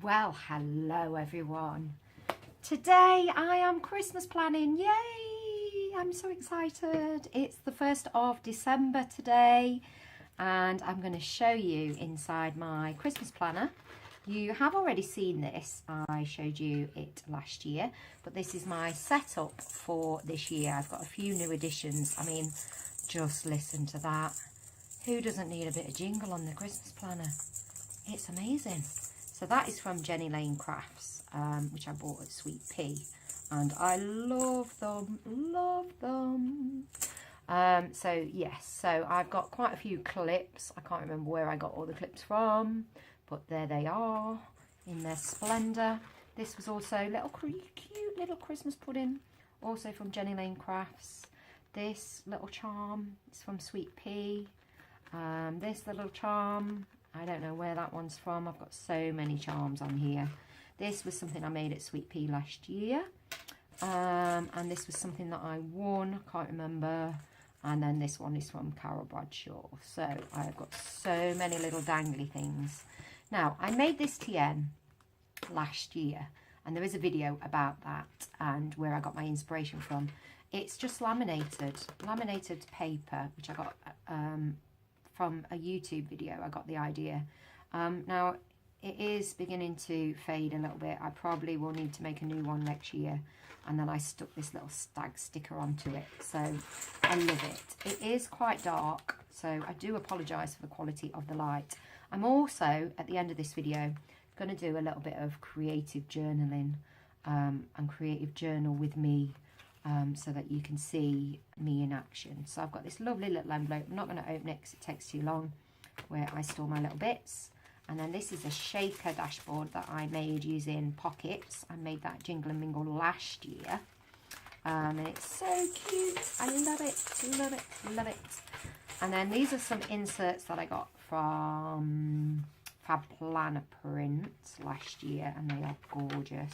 Well, hello everyone. Today I am Christmas planning. Yay! I'm so excited. It's the 1st of December today and I'm going to show you inside my Christmas planner. You have already seen this. I showed you it last year, but this is my setup for this year. I've got a few new additions. I mean, just listen to that. Who doesn't need a bit of jingle on their Christmas planner? It's amazing. So that is from Jenny Lane Crafts, which I bought at Sweet Pea, and I love them, so yes, so I've got quite a few clips. I can't remember where I got all the clips from, but there they are in their splendour. This was also cute little Christmas pudding, also from Jenny Lane Crafts. This little charm is from Sweet Pea. This little charm, I don't know where that one's from. I've got so many charms on here. This was something I made at Sweet Pea last year. And this was something that I won, I can't remember. And then this one is from Carol Bradshaw. So I've got so many little dangly things. Now, I made this TN last year, and there is a video about that and where I got my inspiration from. It's just laminated paper, which I got from a YouTube video. I got the idea. Now it is beginning to fade a little bit. I probably will need to make a new one next year, and then I stuck this little stag sticker onto it, so I love it. It is quite dark, so I do apologise for the quality of the light. I'm also, at the end of this video, going to do a little bit of creative journaling and creative journal with me, so that you can see me in action. So I've got this lovely little envelope. I'm not going to open it because it takes too long, where I store my little bits. And then this is a shaker dashboard that I made using pockets. I made that Jingle and Mingle last year. And it's so cute. I love it, love it, love it. And then these are some inserts that I got from Fab Planner Print last year, and they are gorgeous.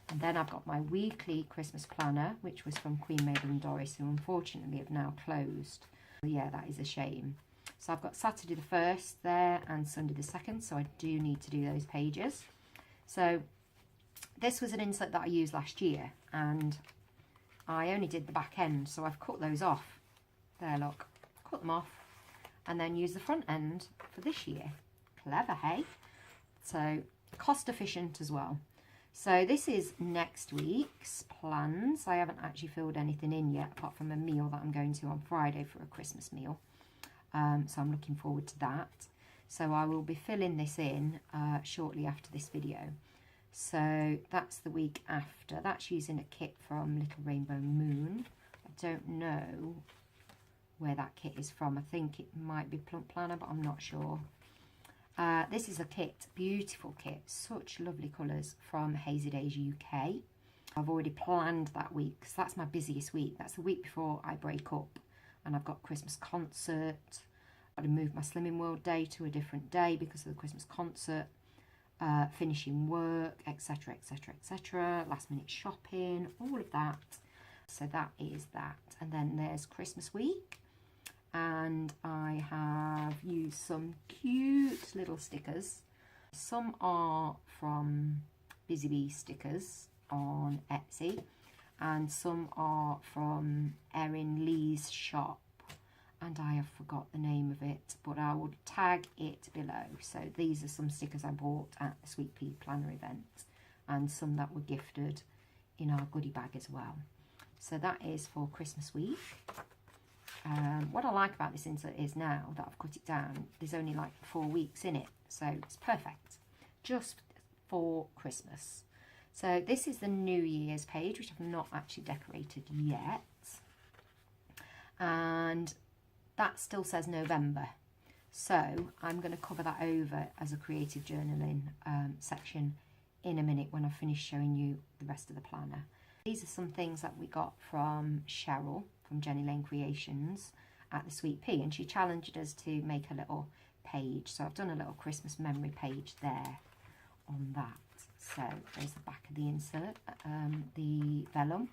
And then I've got my weekly Christmas planner, which was from Queen Mabel and Doris, who unfortunately have now closed. Yeah, that is a shame. So I've got Saturday the 1st there and Sunday the 2nd, so I do need to do those pages. So this was an insert that I used last year, and I only did the back end, so I've cut those off. There, look, cut them off, and then use the front end for this year. Clever, hey? So cost efficient as well. So this is next week's plans. I haven't actually filled anything in yet, apart from a meal that I'm going to on Friday for a Christmas meal. So I'm looking forward to that. So I will be filling this in shortly after this video. So that's the week after. That's using a kit from Little Rainbow Moon. I don't know where that kit is from. I think it might be Plump Planner, but I'm not sure. This is a kit, beautiful kit, such lovely colours from Hazy Days UK. I've already planned that week because that's my busiest week. That's the week before I break up, and I've got Christmas concert. I've got to move my Slimming World day to a different day because of the Christmas concert, finishing work, etc, etc, etc, last minute shopping, all of that. So that is that. And then there's Christmas week. And I have used some cute little stickers. Some are from Busy Bee stickers on Etsy, and some are from Erin Lee's shop, and I have forgot the name of it, but I will tag it below. So these are some stickers I bought at the Sweet Pea Planner event, and some that were gifted in our goodie bag as well. So that is for Christmas week. What I like about this insert is now that I've cut it down, there's only like 4 weeks in it, so it's perfect just for Christmas. So this is the New Year's page, which I've not actually decorated yet, and that still says November, so I'm going to cover that over as a creative journaling section in a minute when I finish showing you the rest of the planner. These are some things that we got from Cheryl from Jenny Lane Creations at the Sweet Pea, and she challenged us to make a little page. So I've done a little Christmas memory page there on that. So there's the back of the insert, the vellum,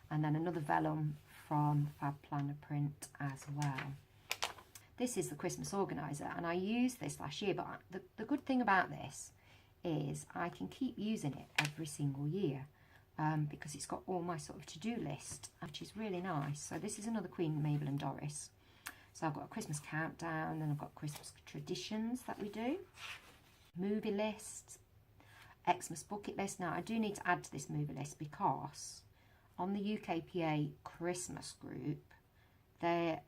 and then another vellum from Fab Planner Print as well. This is the Christmas organizer, and I used this last year, but the good thing about this is I can keep using it every single year because it's got all my sort of to-do list, which is really nice. So this is another Queen Mabel and Doris. So I've got a Christmas countdown, then I've got Christmas traditions that we do, movie lists, Xmas bucket list. Now I do need to add to this movie list because on the UKPA Christmas group,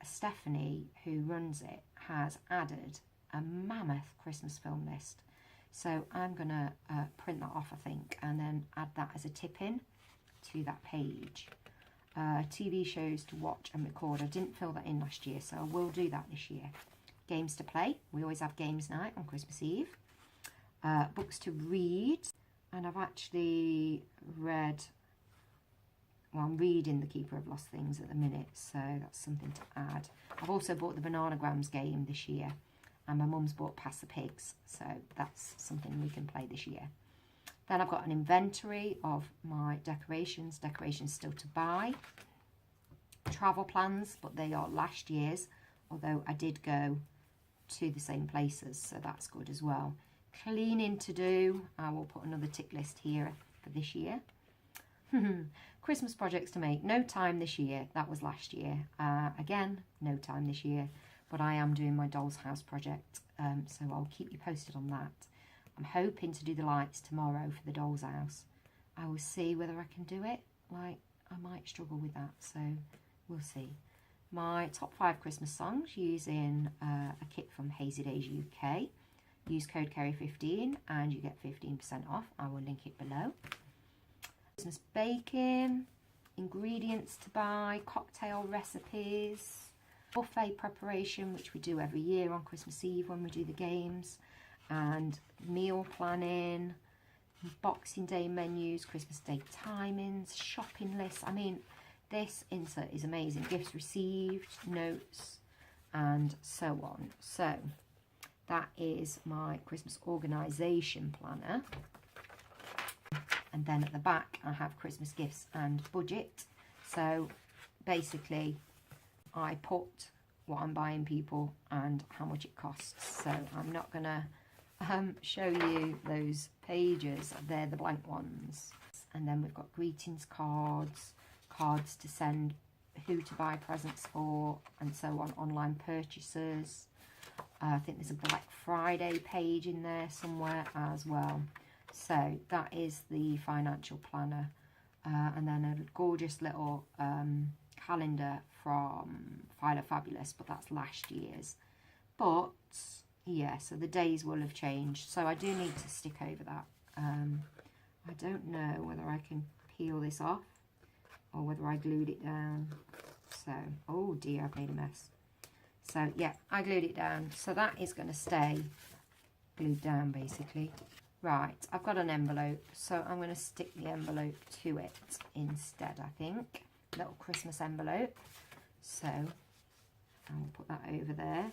Stephanie, who runs it, has added a mammoth Christmas film list. So I'm going to print that off, I think, and then add that as a tip-in to that page. TV shows to watch and record. I didn't fill that in last year, so I will do that this year. Games to play. We always have games night on Christmas Eve. Books to read. And I've actually read... Well, I'm reading The Keeper of Lost Things at the minute, so that's something to add. I've also bought the Bananagrams game this year. And my mum's bought Pass the Pigs, so that's something we can play this year. Then I've got an inventory of my decorations still to buy. Travel plans, but they are last year's, although I did go to the same places, so that's good as well. Cleaning to do, I will put another tick list here for this year. Christmas projects to make, no time this year, that was last year. Again, no time this year. But I am doing my doll's house project, so I'll keep you posted on that. I'm hoping to do the lights tomorrow for the doll's house. I will see whether I can do it. Like, I might struggle with that, so we'll see. My top 5 Christmas songs using a kit from Hazy Days UK. Use code Kerry15 and you get 15% off. I will link it below. Christmas baking, ingredients to buy, cocktail recipes, buffet preparation, which we do every year on Christmas Eve when we do the games, and meal planning, Boxing Day menus, Christmas Day timings, shopping lists. I mean, this insert is amazing. Gifts received, notes, and so on. So that is my Christmas organisation planner. And then at the back I have Christmas gifts and budget. So basically I put what I'm buying people and how much it costs. So I'm not going to show you those pages. They're the blank ones. And then we've got greetings cards, cards to send, who to buy presents for, and so on, online purchases. I think there's a Black Friday page in there somewhere as well. So that is the financial planner. And then a gorgeous little calendar from Philo Fabulous, but that's last year's. But yeah, so the days will have changed, so I do need to stick over that. I don't know whether I can peel this off or whether I glued it down. So, oh dear, I've made a mess. So yeah, I glued it down, so that is going to stay glued down basically. Right, I've got an envelope, so I'm going to stick the envelope to it instead, I think. Little Christmas envelope. So I'll put that over there.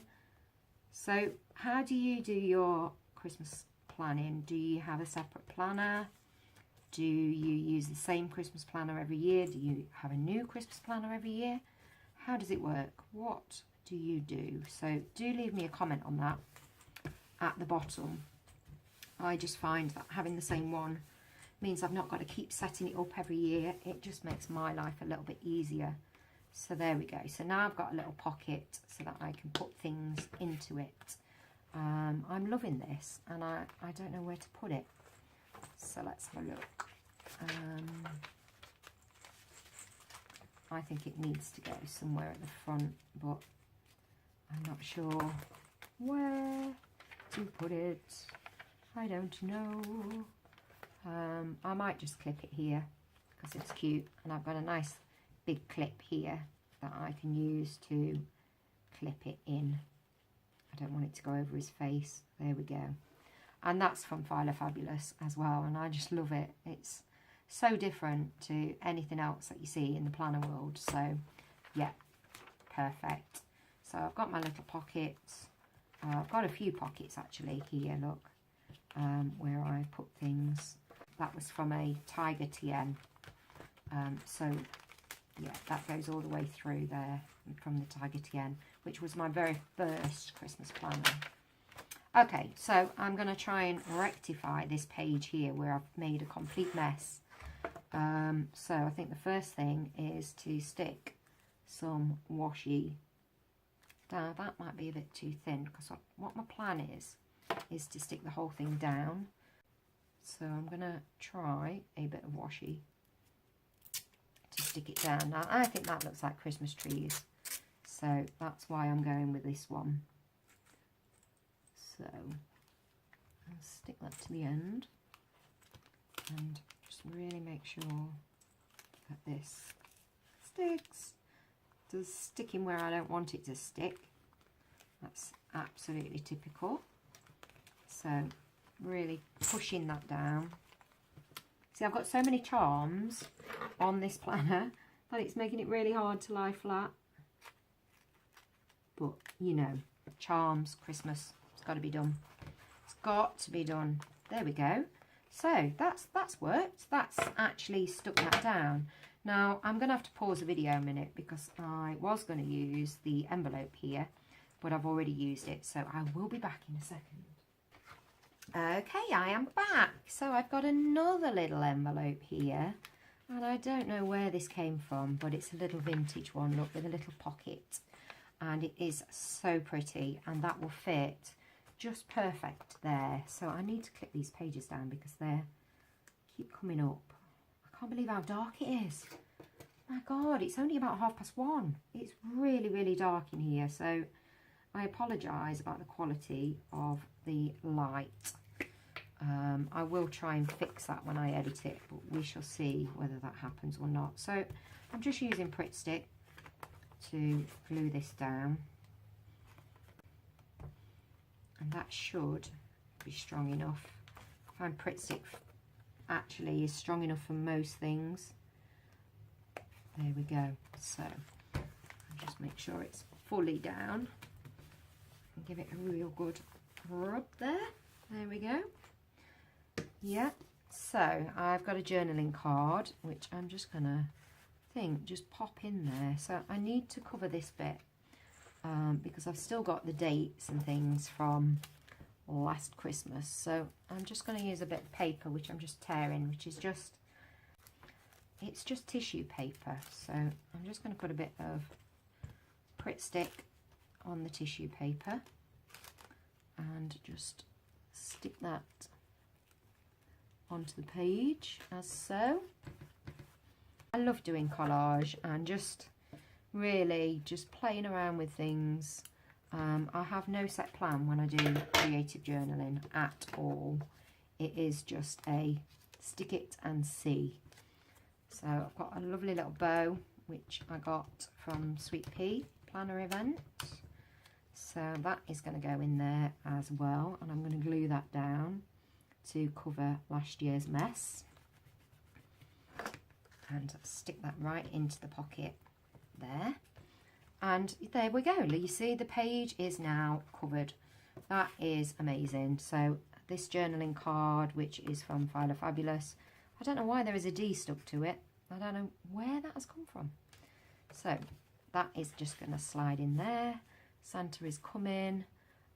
So how do you do your Christmas planning? Do you have a separate planner? Do you use the same Christmas planner every year? Do you have a new Christmas planner every year? How does it work? What do you do? So do leave me a comment on that at the bottom. I just find that having the same one means I've not got to keep setting it up every year. It just makes my life a little bit easier. So there we go. So now I've got a little pocket so that I can put things into it. I'm loving this, and I don't know where to put it. So let's have a look. I think it needs to go somewhere at the front, but I'm not sure where to put it. I don't know. I might just clip it here because it's cute, and I've got a nice big clip here that I can use to clip it in. I don't want it to go over his face. There we go. And that's from Philo Fabulous as well, and I just love it. It's so different to anything else that you see in the planner world. So yeah, perfect. So I've got my little pockets. I've got a few pockets actually here, look, where I put things. That was from a Tiger TN. So yeah, that goes all the way through there from the Tiger TN, which was my very first Christmas planner. Okay, so I'm going to try and rectify this page here where I've made a complete mess. So I think the first thing is to stick some washi down. That might be a bit too thin, because what my plan is to stick the whole thing down. So I'm going to try a bit of washi to stick it down. Now I think that looks like Christmas trees, so that's why I'm going with this one. So I'll stick that to the end and just really make sure that this sticks. Does sticking where I don't want it to stick. That's absolutely typical. So really pushing that down. See, I've got so many charms on this planner that it's making it really hard to lie flat. But, you know, charms, Christmas, it's got to be done. It's got to be done. There we go. So that's worked. That's actually stuck that down. Now, I'm going to have to pause the video a minute because I was going to use the envelope here, but I've already used it. So I will be back in a second. Okay, I am back. So I've got another little envelope here. And I don't know where this came from, but it's a little vintage one, look, with a little pocket. And it is so pretty, and that will fit just perfect there. So I need to clip these pages down because they keep coming up. I can't believe how dark it is. My God, it's only about 1:30. It's really, really dark in here. So I apologise about the quality of the light. I will try and fix that when I edit it, but we shall see whether that happens or not. So I'm just using Pritt Stick to glue this down, and that should be strong enough. I find Pritt Stick actually is strong enough for most things. There we go. So I'll just make sure it's fully down and give it a real good rub there. There we go. Yeah, so I've got a journaling card which I'm just gonna just pop in there. So I need to cover this bit because I've still got the dates and things from last Christmas. So I'm just going to use a bit of paper which I'm just tearing, which is just, it's just tissue paper. So I'm just going to put a bit of Pritt Stick on the tissue paper and just stick that onto the page as so. I love doing collage and just really just playing around with things. I have no set plan when I do creative journaling at all. It is just a stick it and see. So I've got a lovely little bow which I got from Sweet Pea Planner Event. So that is going to go in there as well, and I'm going to glue that down to cover last year's mess. And stick that right into the pocket there. And there we go. You see the page is now covered. That is amazing. So this journaling card, which is from Philo Fabulous, I don't know why there is a D stuck to it. I don't know where that has come from. So that is just going to slide in there. Santa is coming.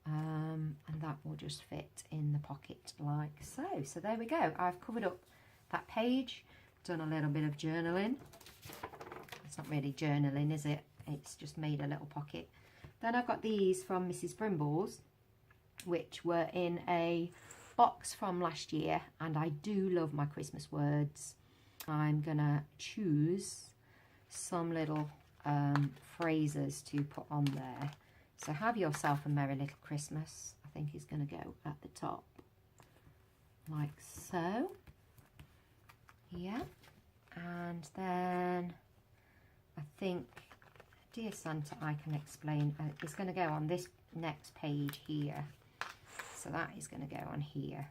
And that will just fit in the pocket like so. So there we go. I've covered up that page. Done a little bit of journaling. It's not really journaling, is it? It's just made a little pocket. Then I've got these from Mrs. Brimble's, which were in a box from last year, and I do love my Christmas words. I'm gonna choose some little phrases to put on there. So have yourself a merry little Christmas, I think is gonna go at the top like so. Yeah, and then I think Dear Santa I Can Explain is going to go on this next page here. So that is going to go on here.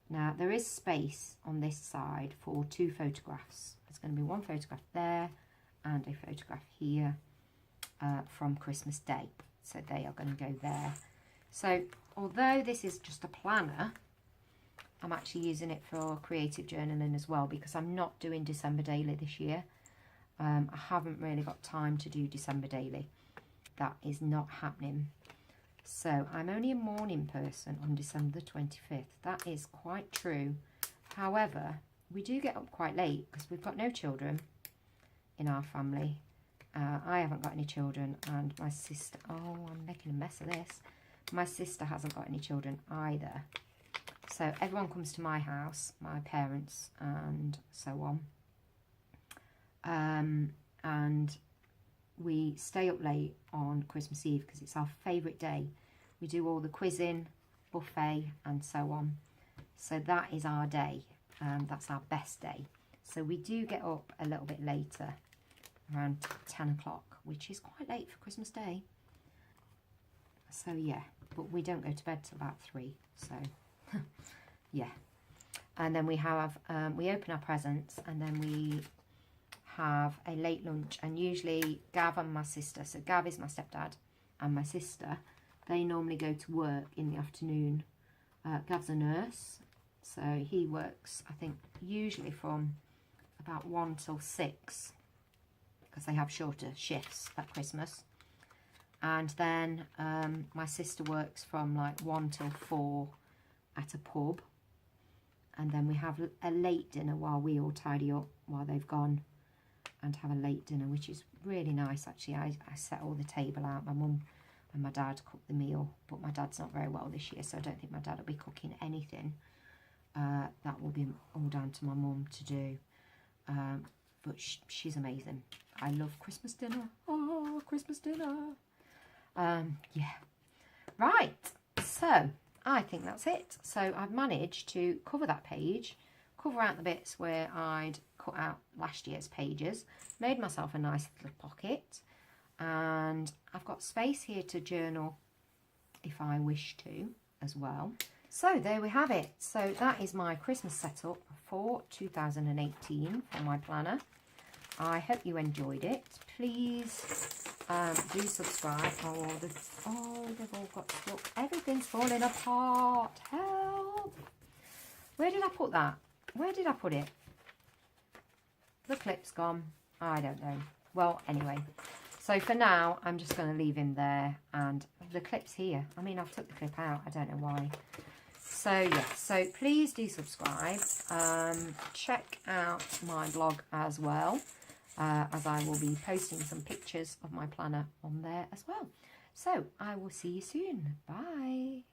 Now there is space on this side for 2 photographs. There's going to be 1 photograph there and a photograph here from Christmas Day. So they are going to go there. So although this is just a planner, I'm actually using it for creative journaling as well, because I'm not doing December Daily this year. I haven't really got time to do December Daily. That is not happening. So I'm only a morning person on December the 25th. That is quite true. However, we do get up quite late because we've got no children in our family. I haven't got any children, and my sister, oh, I'm making a mess of this. My sister hasn't got any children either. So everyone comes to my house, my parents and so on. And we stay up late on Christmas Eve because it's our favourite day. We do all the quizzing, buffet and so on. So that is our day. That's our best day. So we do get up a little bit later, around 10 o'clock, which is quite late for Christmas Day. So yeah, but we don't go to bed till about 3. So yeah. And then we have, we open our presents, and then we have a late lunch. And usually Gav and my sister, so Gav is my stepdad, and my sister, they normally go to work in the afternoon. Gav's a nurse, so he works, I think, usually from about 1 till 6, because they have shorter shifts at Christmas. And then my sister works from like 1 till 4 at a pub. And then we have a late dinner while we all tidy up while they've gone, and have a late dinner, which is really nice actually. I set all the table out. My mum and my dad cooked the meal, but my dad's not very well this year, so I don't think my dad will be cooking anything. That will be all down to my mum to do. But she's amazing. I love Christmas dinner. Oh, Christmas dinner. Yeah. Right. So I think that's it. So I've managed to cover that page, cover out the bits where I'd cut out last year's pages, made myself a nice little pocket, and I've got space here to journal if I wish to as well. So there we have it. So that is my Christmas setup for 2018 for my planner. I hope you enjoyed it. Please do subscribe. Oh, they've all got stuck. Everything's falling apart. Help! Where did I put that? Where did I put it? The clip's gone. I don't know. Well, anyway. So for now, I'm just going to leave him there. And the clip's here. I mean, I've took the clip out. I don't know why. So, yeah. So please do subscribe. Check out my blog as well. As I will be posting some pictures of my planner on there as well. So I will see you soon. Bye.